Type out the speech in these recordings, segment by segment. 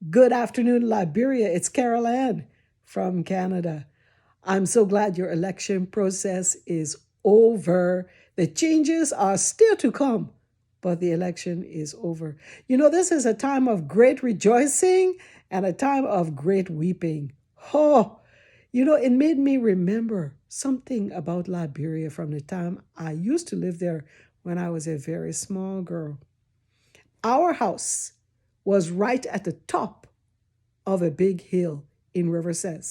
Good afternoon, Liberia. It's Carol Ann from Canada. I'm so glad your election process is over. The changes are still to come, but the election is over. This is a time of great rejoicing and a time of great weeping. Oh, it made me remember something about Liberia from the time I used to live there when I was a very small girl. Our house was right at the top of a big hill in Riverside.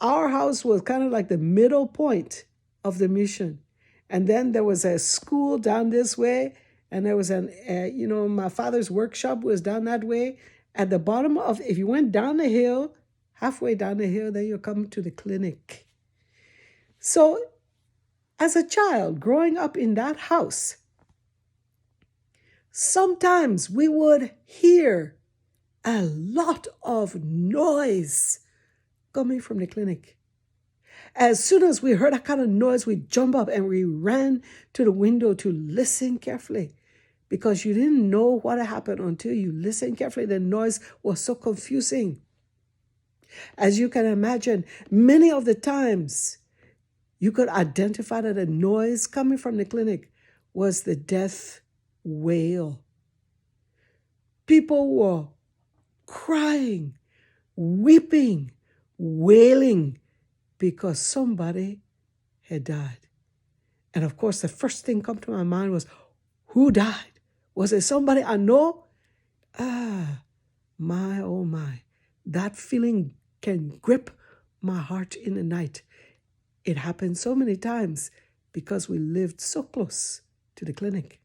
Our house was kind of like the middle point of the mission. And then there was a school down this way, and there was my father's workshop was down that way. At the bottom of, if you went down the hill, halfway down the hill, then you come to the clinic. So, as a child growing up in that house, sometimes we would hear a lot of noise coming from the clinic. As soon as we heard that kind of noise, we jump up and we ran to the window to listen carefully because you didn't know what had happened until you listened carefully. The noise was so confusing. As you can imagine, many of the times you could identify that the noise coming from the clinic was the death wail. People were crying, weeping, wailing because somebody had died. And of course, the first thing come to my mind was, who died? Was it somebody I know? My, oh my. That feeling can grip my heart in the night. It happened so many times because we lived so close to the clinic.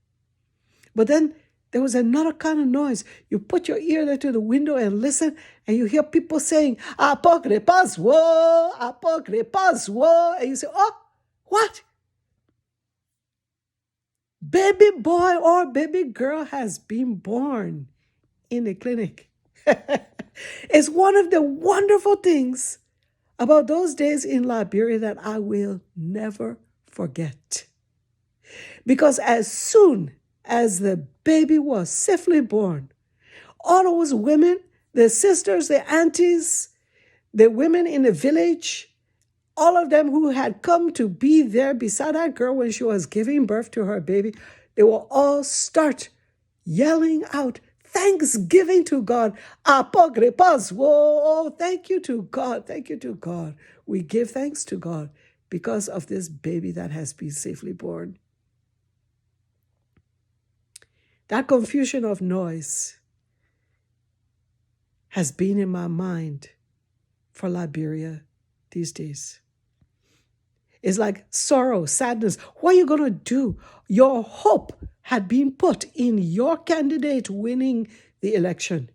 But then there was another kind of noise. You put your ear there to the window and listen, and you hear people saying, "Apocre paswo, apocre paswo," and you say, "Oh, what? Baby boy or baby girl has been born in the clinic." It's one of the wonderful things about those days in Liberia that I will never forget. Because as soon as the baby was safely born, all those women, the sisters, the aunties, the women in the village, all of them who had come to be there beside that girl when she was giving birth to her baby, they will all start yelling out thanksgiving to God. Apocre paswo. Thank you to God. Thank you to God. We give thanks to God because of this baby that has been safely born. That confusion of noise has been in my mind for Liberia these days. It's like sorrow, sadness. What are you going to do? Your hope had been put in your candidate winning the election.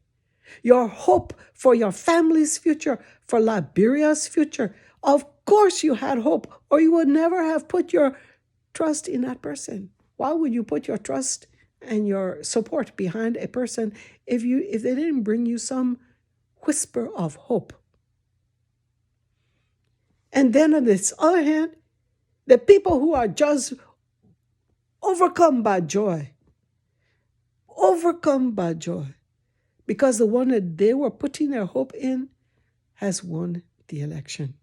Your hope for your family's future, for Liberia's future. Of course you had hope, or you would never have put your trust in that person. Why would you put your trust and your support behind a person if they didn't bring you some whisper of hope? And then on this other hand, the people who are just overcome by joy, because the one that they were putting their hope in has won the election.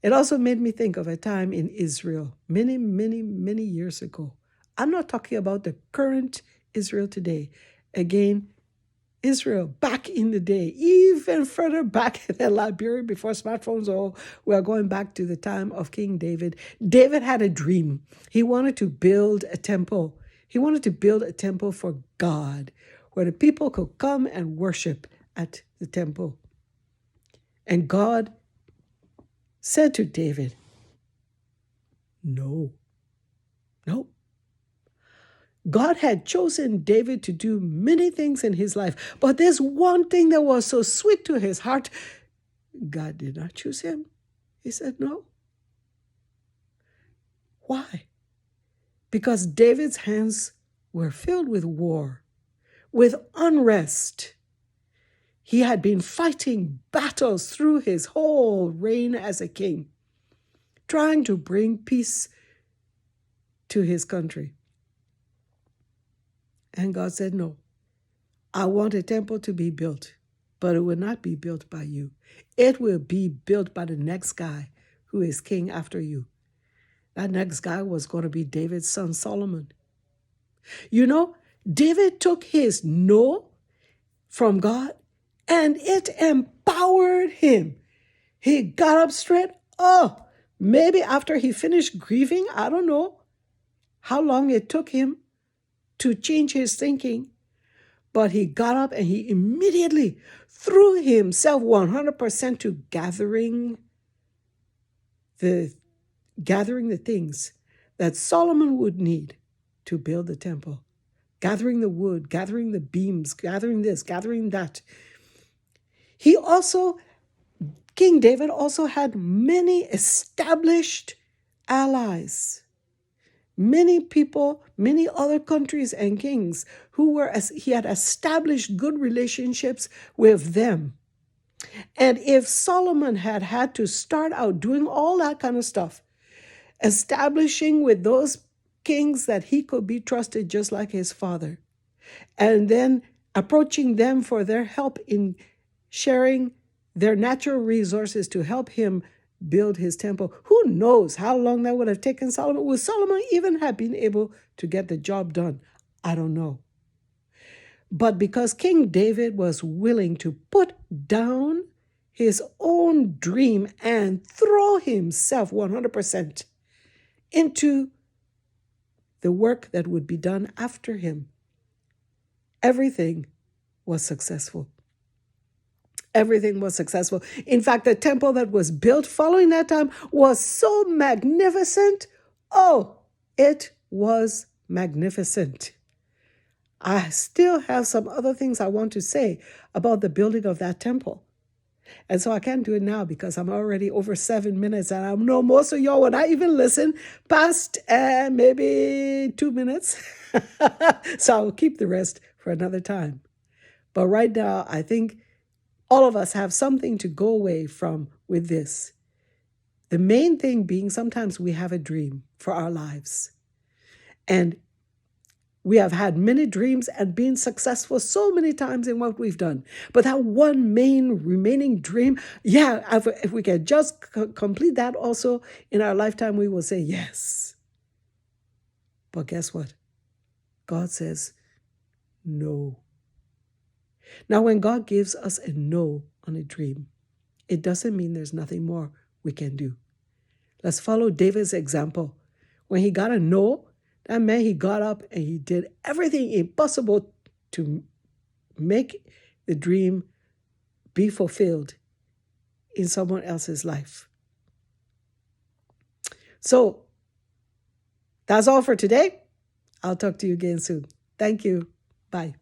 It also made me think of a time in Israel many, many, many years ago. I'm not talking about the current Israel today. Again, Israel back in the day, even further back than Liberia before smartphones. We are going back to the time of King David. David had a dream. He wanted to build a temple. He wanted to build a temple for God where the people could come and worship at the temple. And God said to David, no. God had chosen David to do many things in his life, but there's one thing that was so sweet to his heart. God did not choose him. He said no. Why? Because David's hands were filled with war, with unrest. He had been fighting battles through his whole reign as a king, trying to bring peace to his country. And God said, no, I want a temple to be built, but it will not be built by you. It will be built by the next guy who is king after you. That next guy was going to be David's son Solomon. You know, David took his no from God and it empowered him. He got up straight. Oh, maybe after he finished grieving, I don't know how long it took him to change his thinking. But he got up and he immediately threw himself 100% to gathering the things that Solomon would need to build the temple. Gathering the wood, gathering the beams, gathering this, gathering that. King David also had many established allies. Many people, many other countries and kings he had established good relationships with them. And if Solomon had had to start out doing all that kind of stuff, establishing with those kings that he could be trusted just like his father, and then approaching them for their help in sharing their natural resources to help him build his temple. Who knows how long that would have taken Solomon? Would Solomon even have been able to get the job done? I don't know. But because King David was willing to put down his own dream and throw himself 100% into the work that would be done after him, everything was successful. Everything was successful. In fact, the temple that was built following that time was so magnificent. Oh, it was magnificent. I still have some other things I want to say about the building of that temple. And so I can't do it now because I'm already over 7 minutes, and I know most of y'all will not even listen past maybe 2 minutes. So I'll keep the rest for another time. But right now, I think all of us have something to go away from with this. The main thing being sometimes we have a dream for our lives. And we have had many dreams and been successful so many times in what we've done. But that one main remaining dream, if we can just complete that also in our lifetime, we will say yes. But guess what? God says no. Now, when God gives us a no on a dream, it doesn't mean there's nothing more we can do. Let's follow David's example. When he got a no, that meant he got up and he did everything possible to make the dream be fulfilled in someone else's life. So, that's all for today. I'll talk to you again soon. Thank you. Bye.